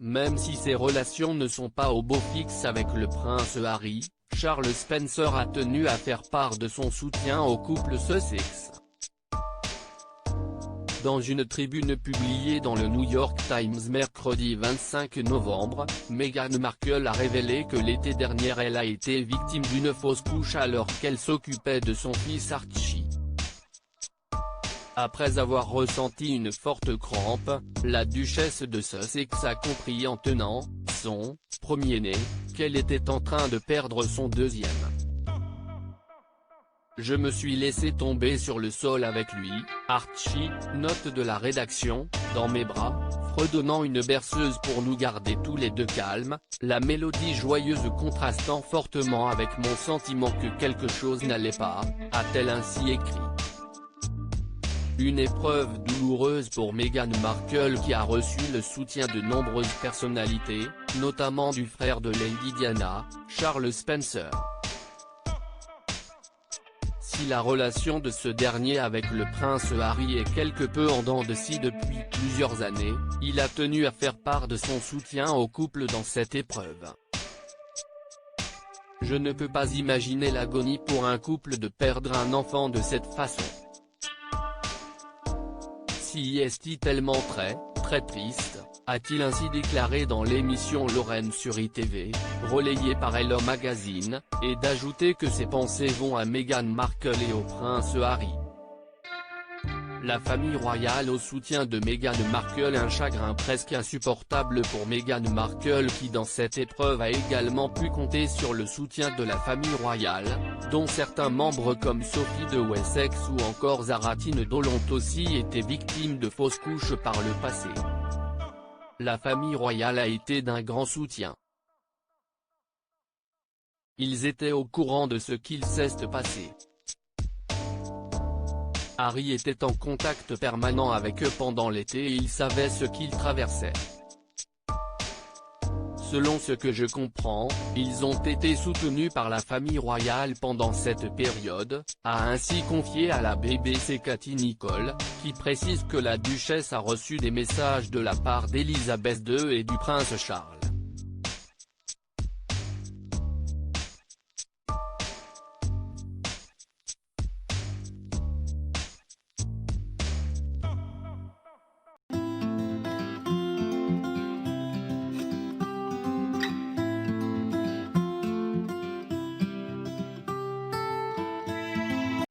Même si ses relations ne sont pas au beau fixe avec le prince Harry, Charles Spencer a tenu à faire part de son soutien au couple Sussex. Dans une tribune publiée dans le New York Times mercredi 25 novembre, Meghan Markle a révélé que l'été dernier elle a été victime d'une fausse couche alors qu'elle s'occupait de son fils Archie. Après avoir ressenti une forte crampe, la duchesse de Sussex a compris en tenant son premier-né qu'elle était en train de perdre son deuxième. Je me suis laissé tomber sur le sol avec lui, Archie, note de la rédaction, dans mes bras, fredonnant une berceuse pour nous garder tous les deux calmes, la mélodie joyeuse contrastant fortement avec mon sentiment que quelque chose n'allait pas, a-t-elle ainsi écrit. Une épreuve douloureuse pour Meghan Markle qui a reçu le soutien de nombreuses personnalités, notamment du frère de Lady Diana, Charles Spencer. Si la relation de ce dernier avec le prince Harry est quelque peu en dents de scie depuis plusieurs années, il a tenu à faire part de son soutien au couple dans cette épreuve. Je ne peux pas imaginer l'agonie pour un couple de perdre un enfant de cette façon. Si est tellement très triste, a-t-il ainsi déclaré dans l'émission Lorraine sur ITV, relayée par Hello Magazine, et d'ajouter que ses pensées vont à Meghan Markle et au prince Harry. La famille royale au soutien de Meghan Markle, un chagrin presque insupportable pour Meghan Markle qui dans cette épreuve a également pu compter sur le soutien de la famille royale, dont certains membres comme Sophie de Wessex ou encore Zaratine Dole ont aussi été victimes de fausses couches par le passé. La famille royale a été d'un grand soutien. Ils étaient au courant de ce qu'il s'est passé. Harry était en contact permanent avec eux pendant l'été et il savait ce qu'ils traversaient. Selon ce que je comprends, ils ont été soutenus par la famille royale pendant cette période, a ainsi confié à la BBC Katy Nicholl, qui précise que la duchesse a reçu des messages de la part d'Elisabeth II et du prince Charles.